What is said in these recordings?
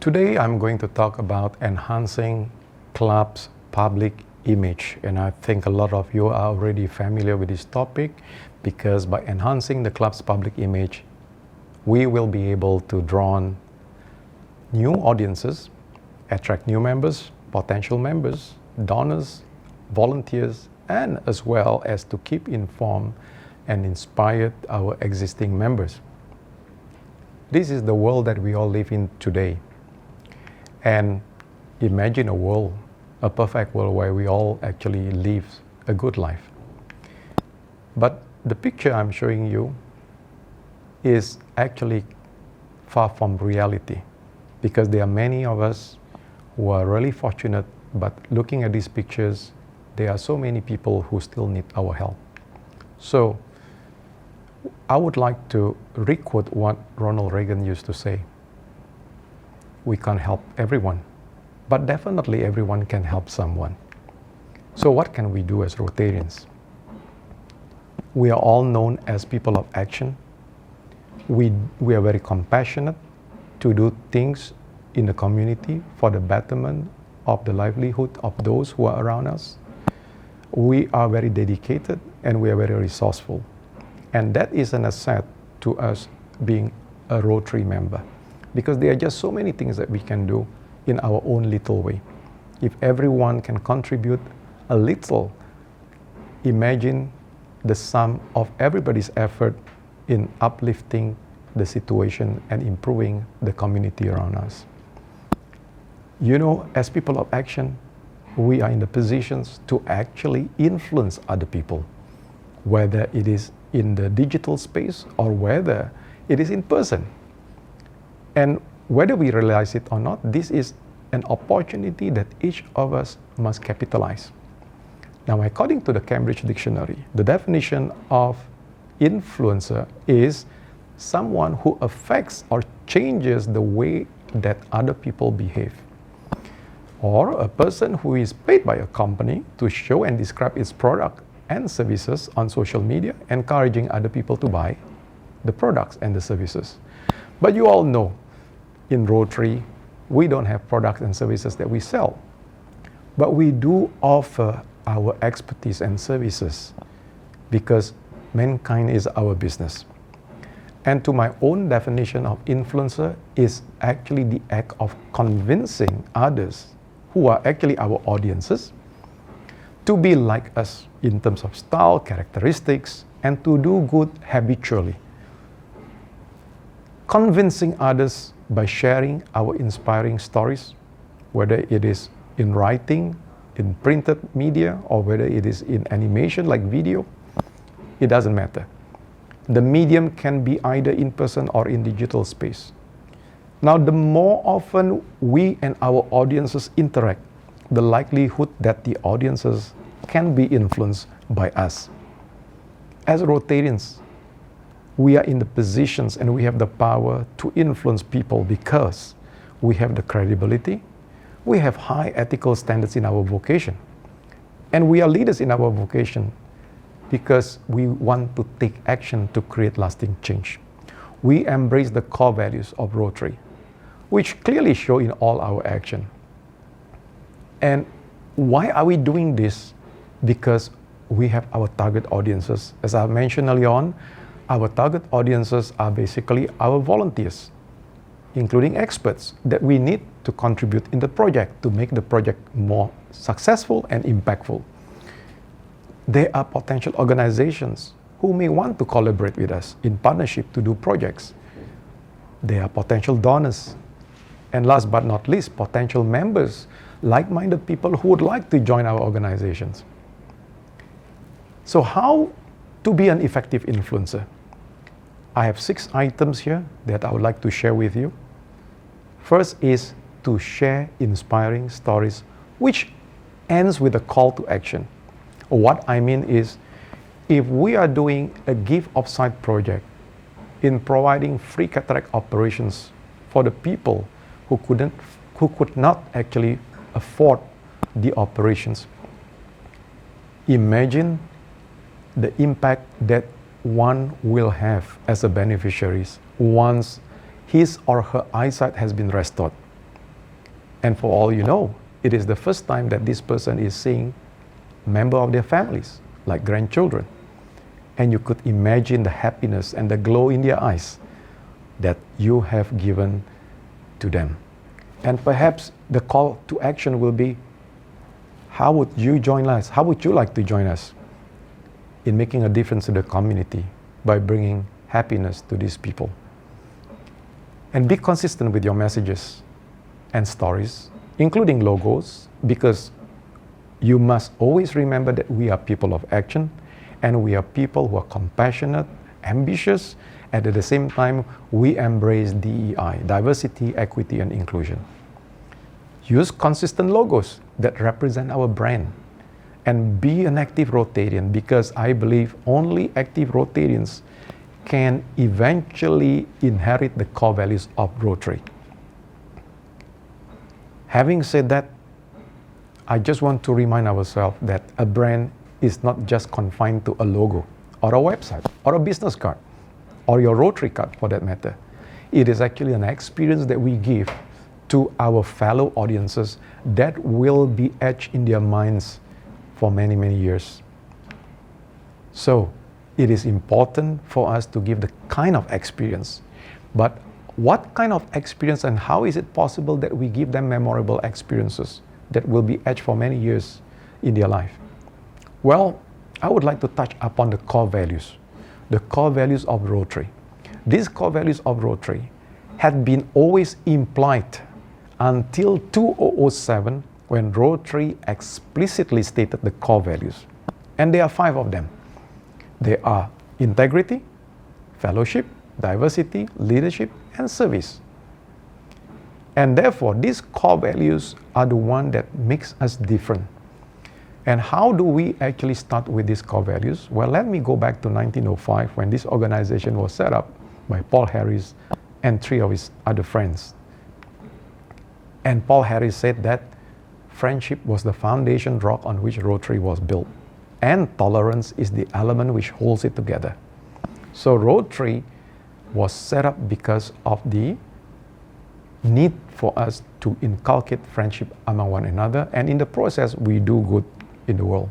Today I'm going to talk about enhancing clubs' public image, and I think a lot of you are already familiar with this topic because by enhancing the club's public image, we will be able to draw on new audiences, attract new members, potential members, donors, volunteers, and as well as to keep informed and inspired our existing members. This is the world that we all live in today. And imagine a world, a perfect world where we all actually live a good life. But the picture I'm showing you is actually far from reality because there are many of us who are really fortunate, but looking at these pictures, there are so many people who still need our help. So I would like to requote what Ronald Reagan used to say. We can't help everyone, but definitely everyone can help someone. So what can we do as Rotarians? We are all known as people of action. We are very compassionate to do things in the community for the betterment of the livelihood of those who are around us. We are very dedicated and we are very resourceful. And that is an asset to us being a Rotary member, because there are just so many things that we can do in our own little way. If everyone can contribute a little, imagine the sum of everybody's effort in uplifting the situation and improving the community around us. You know, as people of action, we are in the positions to actually influence other people, whether it is in the digital space or whether it is in person. And whether we realize it or not, this is an opportunity that each of us must capitalize. Now, according to the Cambridge Dictionary, the definition of influencer is someone who affects or changes the way that other people behave, or a person who is paid by a company to show and describe its product and services on social media, encouraging other people to buy the products and the services. But you all know, in Rotary, we don't have products and services that we sell, but we do offer our expertise and services because mankind is our business. And to my own definition of influencer is actually the act of convincing others who are actually our audiences to be like us in terms of style, characteristics, and to do good habitually. Convincing others by sharing our inspiring stories, whether it is in writing, in printed media, or whether it is in animation like video, it doesn't matter. The medium can be either in person or in digital space. Now, the more often we and our audiences interact, the likelihood that the audiences can be influenced by us. As Rotarians, we are in the positions and we have the power to influence people because we have the credibility, we have high ethical standards in our vocation, and we are leaders in our vocation because we want to take action to create lasting change. We embrace the core values of Rotary, which clearly show in all our action. And why are we doing this? Because we have our target audiences. As I mentioned earlier on, our target audiences are basically our volunteers, including experts that we need to contribute in the project to make the project more successful and impactful. There are potential organizations who may want to collaborate with us in partnership to do projects. There are potential donors. And last but not least, potential members, like-minded people who would like to join our organizations. So how to be an effective influencer? I have 6 items here that I would like to share with you. First is to share inspiring stories, which ends with a call to action. What I mean is, if we are doing a gift of site project in providing free cataract operations for the people who could not actually afford the operations, imagine the impact that one will have as a beneficiary once his or her eyesight has been restored. And for all you know, it is the first time that this person is seeing member of their families, like grandchildren. And you could imagine the happiness and the glow in their eyes that you have given to them. And perhaps the call to action will be, how would you join us? How would you like to join us in making a difference to the community by bringing happiness to these people? And be consistent with your messages and stories, including logos, because you must always remember that we are people of action, and we are people who are compassionate, ambitious, and at the same time, we embrace DEI, diversity, equity, and inclusion. Use consistent logos that represent our brand, and be an active Rotarian, because I believe only active Rotarians can eventually inherit the core values of Rotary. Having said that, I just want to remind ourselves that a brand is not just confined to a logo or a website or a business card or your Rotary card for that matter. It is actually an experience that we give to our fellow audiences that will be etched in their minds for many, many years. So it is important for us to give the kind of experience. But what kind of experience, and how is it possible that we give them memorable experiences that will be etched for many years in their life? Well, I would like to touch upon the core values of Rotary. These core values of Rotary had been always implied until 2007, when Rotary explicitly stated the core values. And there are 5 of them. They are integrity, fellowship, diversity, leadership, and service. And therefore, these core values are the one that makes us different. And how do we actually start with these core values? Well, let me go back to 1905, when this organization was set up by Paul Harris and 3 of his other friends. And Paul Harris said that friendship was the foundation rock on which Rotary was built, and tolerance is the element which holds it together. So Rotary was set up because of the need for us to inculcate friendship among one another, and in the process we do good in the world.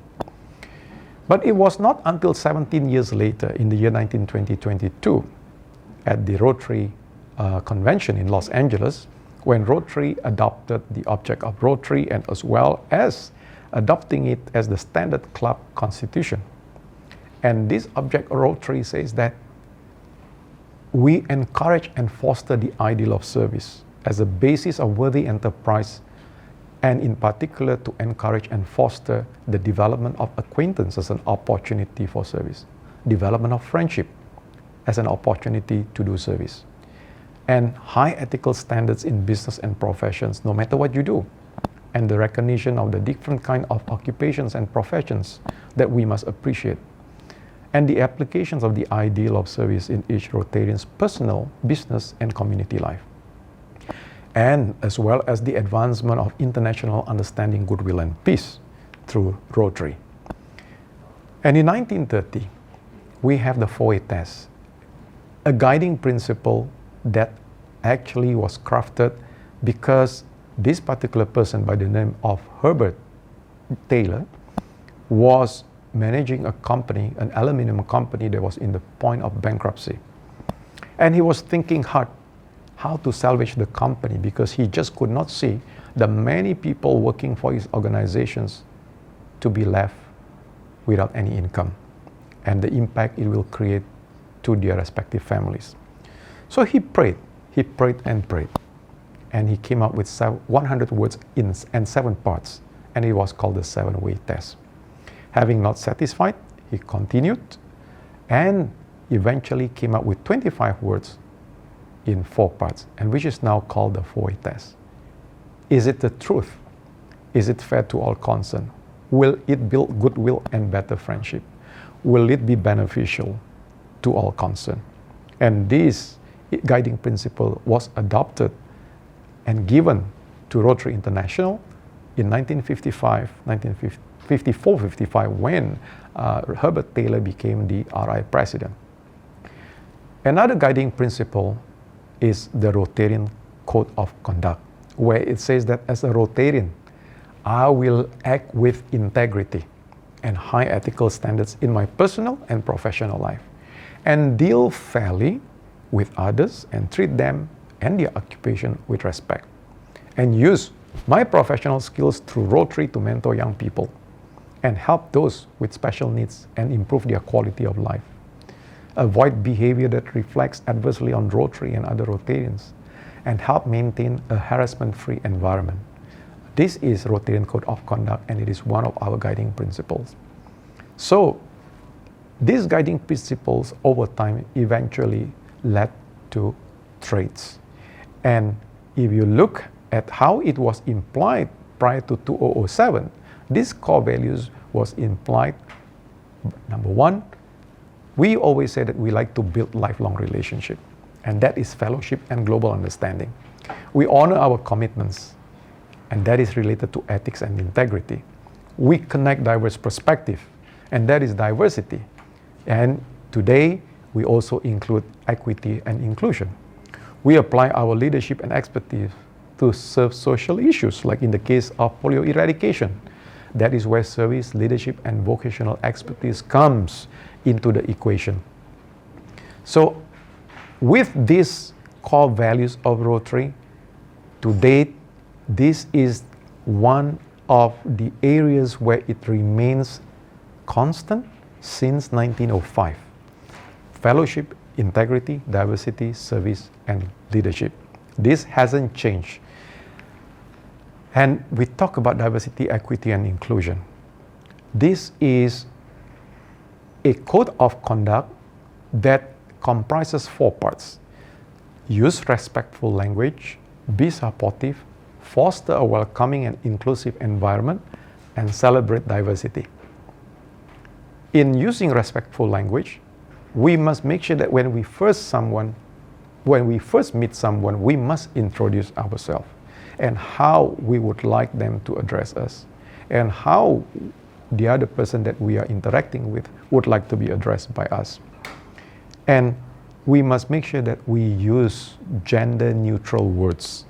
But it was not until 17 years later, in the year 1922, at the Rotary convention in Los Angeles, when Rotary adopted the object of Rotary, and as well as adopting it as the standard club constitution. And this object of Rotary says that we encourage and foster the ideal of service as a basis of worthy enterprise, and in particular to encourage and foster the development of acquaintance as an opportunity for service, development of friendship as an opportunity to do service, and high ethical standards in business and professions, no matter what you do, and the recognition of the different kind of occupations and professions that we must appreciate, and the applications of the ideal of service in each Rotarian's personal, business, and community life, and as well as the advancement of international understanding, goodwill, and peace through Rotary. And in 1930, we have the 4A test, a guiding principle that actually was crafted because this particular person by the name of Herbert Taylor was managing a company, an aluminum company that was in the point of bankruptcy. And he was thinking hard how to salvage the company, because he just could not see the many people working for his organizations to be left without any income and the impact it will create to their respective families. So he prayed and prayed, and he came up with 100 words and 7 parts, and it was called the 7-way test. Having not satisfied, he continued and eventually came up with 25 words in 4 parts, and which is now called the 4-way test. Is it the truth? Is it fair to all concerned? Will it build goodwill and better friendship? Will it be beneficial to all concerned? And this guiding principle was adopted and given to Rotary International in 1954-55, when Herbert Taylor became the RI president. Another guiding principle is the Rotarian Code of Conduct, where it says that as a Rotarian, I will act with integrity and high ethical standards in my personal and professional life, and deal fairly with others and treat them and their occupation with respect, and use my professional skills through Rotary to mentor young people and help those with special needs and improve their quality of life. Avoid behavior that reflects adversely on Rotary and other Rotarians, and help maintain a harassment-free environment. This is Rotarian Code of Conduct, and it is one of our guiding principles. So, these guiding principles over time eventually led to traits. And if you look at how it was implied prior to 2007, these core values was implied. Number one, we always say that we like to build lifelong relationship, and that is fellowship and global understanding. We honor our commitments, and that is related to ethics and integrity. We connect diverse perspective, and that is diversity. And today, we also include equity and inclusion. We apply our leadership and expertise to serve social issues, like in the case of polio eradication. That is where service, leadership, and vocational expertise comes into the equation. So, with these core values of Rotary, to date, this is one of the areas where it remains constant since 1905. Fellowship, integrity, diversity, service, and leadership. This hasn't changed. And we talk about diversity, equity, and inclusion. This is a code of conduct that comprises 4 parts. Use respectful language, be supportive, foster a welcoming and inclusive environment, and celebrate diversity. In using respectful language, we must make sure that when we first meet someone, we must introduce ourselves and how we would like them to address us, and how the other person that we are interacting with would like to be addressed by us. And we must make sure that we use gender-neutral words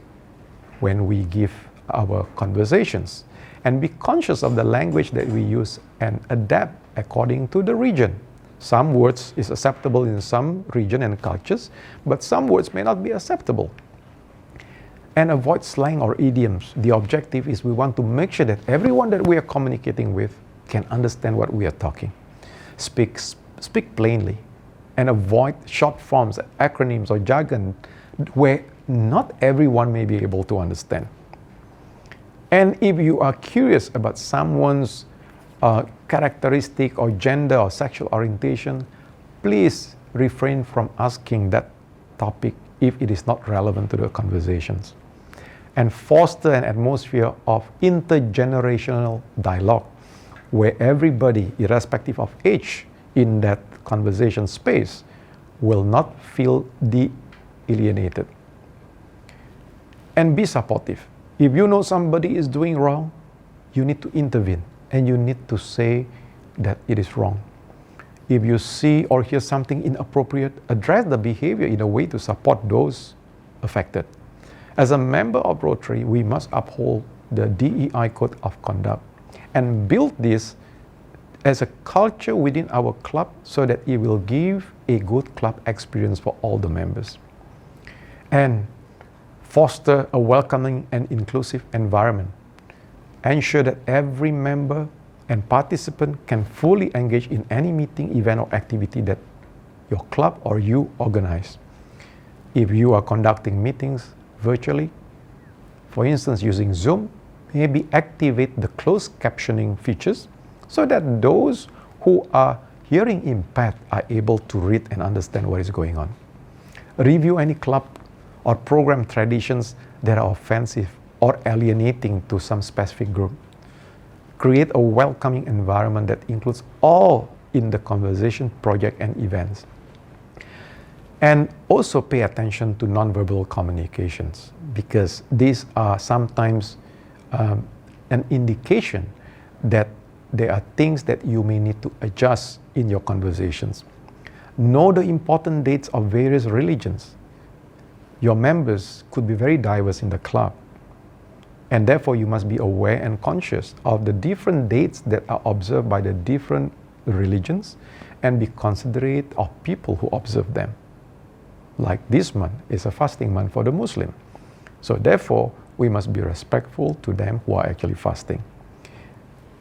when we give our conversations, and be conscious of the language that we use and adapt according to the region. Some words is acceptable in some region and cultures, but some words may not be acceptable. And avoid slang or idioms. The objective is we want to make sure that everyone that we are communicating with can understand what we are talking. Speak plainly, and avoid short forms, acronyms, or jargon where not everyone may be able to understand. And if you are curious about someone's characteristic or gender or sexual orientation, please refrain from asking that topic if it is not relevant to the conversations. And foster an atmosphere of intergenerational dialogue where everybody, irrespective of age, in that conversation space will not feel alienated. And be supportive. If you know somebody is doing wrong, you need to intervene and you need to say that it is wrong. If you see or hear something inappropriate, address the behavior in a way to support those affected. As a member of Rotary, we must uphold the DEI Code of Conduct and build this as a culture within our club so that it will give a good club experience for all the members. And foster a welcoming and inclusive environment. Ensure that every member and participant can fully engage in any meeting, event, or activity that your club or you organize. If you are conducting meetings virtually, for instance using Zoom, maybe activate the closed captioning features so that those who are hearing impaired are able to read and understand what is going on. Review any club or program traditions that are offensive or alienating to some specific group. Create a welcoming environment that includes all in the conversation, project, and events. And also pay attention to nonverbal communications, because these are sometimes an indication that there are things that you may need to adjust in your conversations. Know the important dates of various religions. Your members could be very diverse in the club. And therefore, you must be aware and conscious of the different dates that are observed by the different religions and be considerate of people who observe them. Like this month is a fasting month for the Muslim. So therefore, we must be respectful to them who are actually fasting.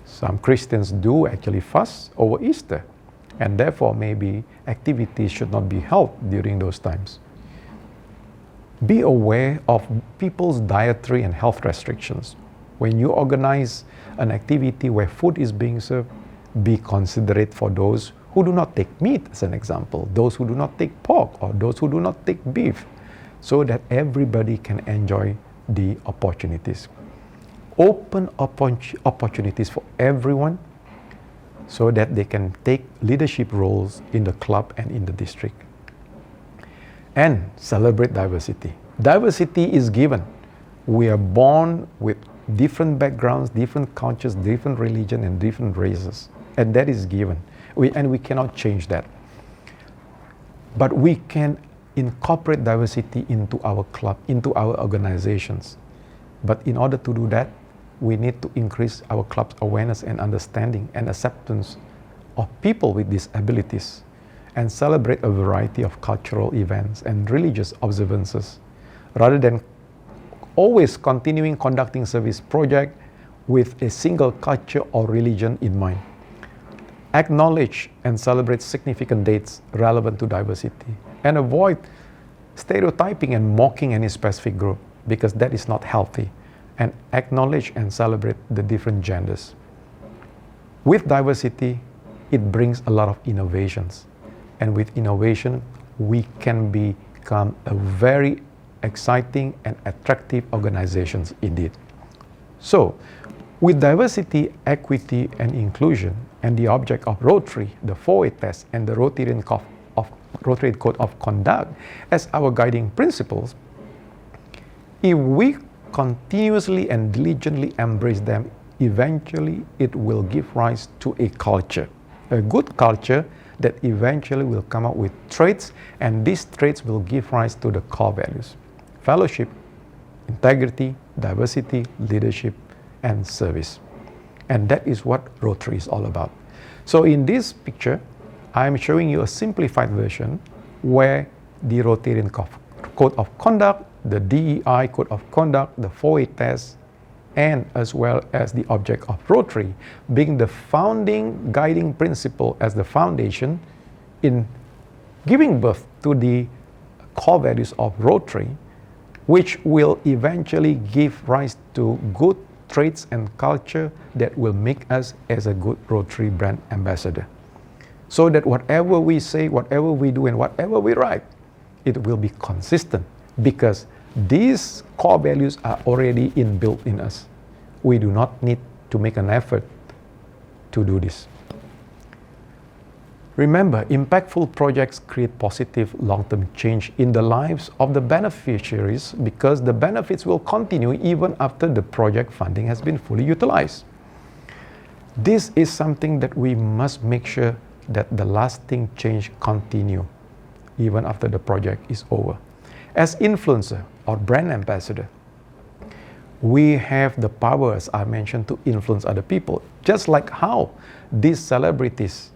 Some Christians do actually fast over Easter, and therefore maybe activities should not be held during those times. Be aware of people's dietary and health restrictions. When you organize an activity where food is being served, be considerate for those who do not take meat, as an example, those who do not take pork, or those who do not take beef, so that everybody can enjoy the opportunities. Open opportunities for everyone so that they can take leadership roles in the club and in the district. And celebrate diversity. Diversity is given. We are born with different backgrounds, different cultures, different religion, and different races. And that is given. We cannot change that. But we can incorporate diversity into our club, into our organizations. But in order to do that, we need to increase our club's awareness and understanding and acceptance of people with disabilities, and celebrate a variety of cultural events and religious observances, rather than always continuing conducting service project with a single culture or religion in mind. Acknowledge and celebrate significant dates relevant to diversity, and avoid stereotyping and mocking any specific group, because that is not healthy. And acknowledge and celebrate the different genders. With diversity, it brings a lot of innovations. And with innovation, we can become a very exciting and attractive organizations indeed. So, with diversity, equity, and inclusion, and the object of Rotary, the 4A test, and the Rotarian Code of Conduct as our guiding principles, if we continuously and diligently embrace them, eventually it will give rise to a culture, a good culture that eventually will come up with traits, and these traits will give rise to the core values: fellowship, integrity, diversity, leadership, and service. And that is what Rotary is all about. So in this picture, I'm showing you a simplified version where the Rotarian Code of Conduct, the DEI Code of Conduct, the 4A test, and as well as the object of Rotary, being the founding guiding principle as the foundation in giving birth to the core values of Rotary, which will eventually give rise to good traits and culture that will make us as a good Rotary brand ambassador. So that whatever we say, whatever we do, and whatever we write, it will be consistent, because these core values are already inbuilt in us. We do not need to make an effort to do this. Remember, impactful projects create positive long-term change in the lives of the beneficiaries, because the benefits will continue even after the project funding has been fully utilized. This is something that we must make sure that the lasting change continue even after the project is over. As influencer or brand ambassador, we have the power, as I mentioned, to influence other people, just like how these celebrities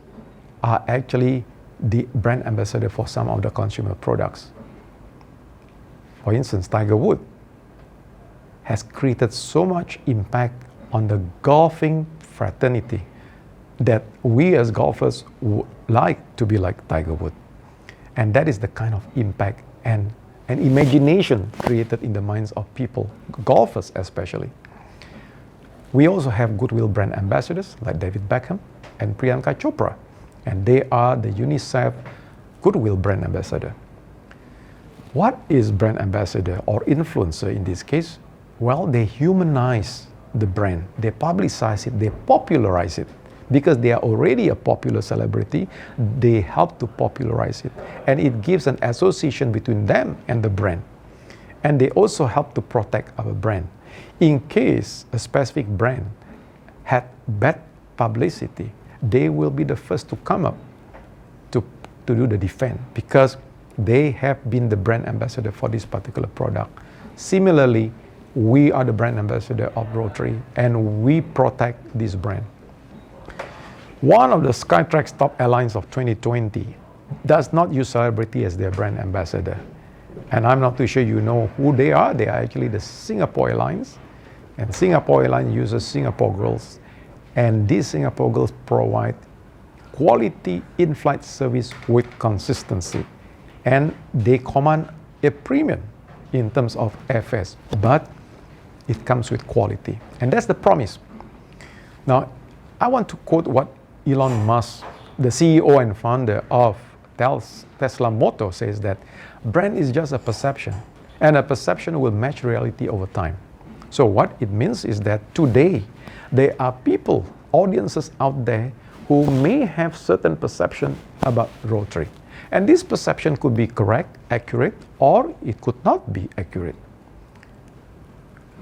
are actually the brand ambassador for some of the consumer products. For instance, Tiger Woods has created so much impact on the golfing fraternity that we as golfers would like to be like Tiger Woods. And that is the kind of impact and imagination created in the minds of people, golfers especially. We also have goodwill brand ambassadors like David Beckham and Priyanka Chopra, and they are the UNICEF goodwill brand ambassador. What is brand ambassador or influencer in this case? Well, they humanize the brand, they publicize it, they popularize it. Because they are already a popular celebrity, they help to popularize it. And it gives an association between them and the brand. And they also help to protect our brand. In case a specific brand had bad publicity, they will be the first to come up to do the defense, because they have been the brand ambassador for this particular product. Similarly, We are the brand ambassador of Rotary, and we protect this brand. One of the Skytrax top airlines of 2020 does not use celebrity as their brand ambassador. And I'm not too sure you know who they are. They are actually the Singapore Airlines. And Singapore Airlines uses Singapore girls. And these Singapore girls provide quality in-flight service with consistency. And they command a premium in terms of airfares. But it comes with quality. And that's the promise. Now, I want to quote what Elon Musk, the CEO and founder of Tesla Motors, says that brand is just a perception, and a perception will match reality over time. So what it means is that today there are people, audiences out there who may have certain perception about Rotary. And this perception could be correct, accurate, or it could not be accurate.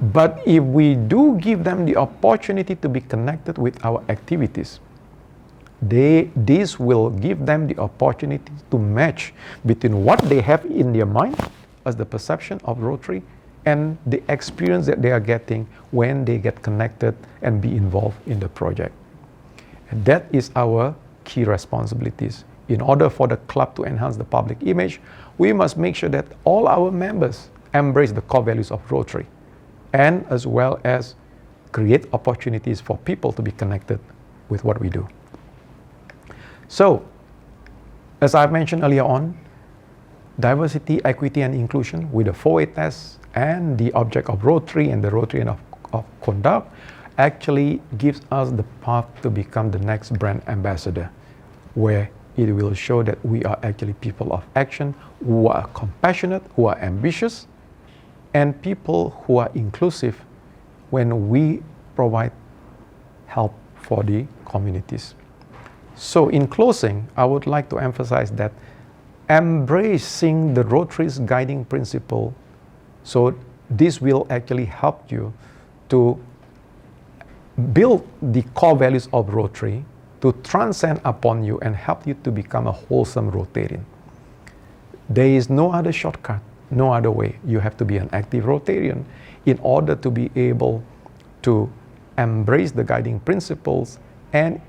But if we do give them the opportunity to be connected with our activities, this will give them the opportunity to match between what they have in their mind as the perception of Rotary and the experience that they are getting when they get connected and be involved in the project. And that is our key responsibilities. In order for the club to enhance the public image, we must make sure that all our members embrace the core values of Rotary, and as well as create opportunities for people to be connected with what we do. So, as I've mentioned earlier on, diversity, equity, and inclusion with the 4A test and the object of Rotary and the Rotarian of conduct actually gives us the path to become the next brand ambassador, where it will show that we are actually people of action, who are compassionate, who are ambitious, and people who are inclusive when we provide help for the communities. So in closing, I would like to emphasize that embracing the Rotary's guiding principle, so this will actually help you to build the core values of Rotary, to transcend upon you and help you to become a wholesome Rotarian. There is no other shortcut, no other way. You have to be an active Rotarian in order to be able to embrace the guiding principles and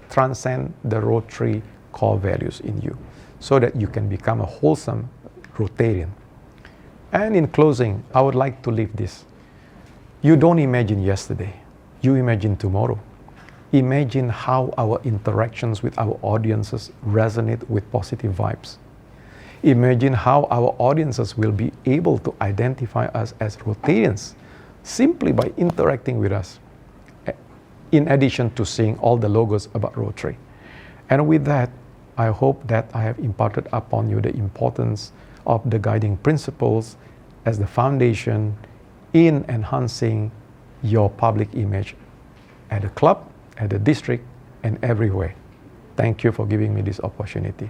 transcend the Rotary core values in you, so that you can become a wholesome Rotarian. And in closing, I would like to leave this. You don't imagine yesterday, you imagine tomorrow. Imagine how our interactions with our audiences resonate with positive vibes. Imagine how our audiences will be able to identify us as Rotarians simply by interacting with us, in addition to seeing all the logos about Rotary. And with that, I hope that I have imparted upon you the importance of the guiding principles as the foundation in enhancing your public image at the club, at the district, and everywhere. Thank you for giving me this opportunity.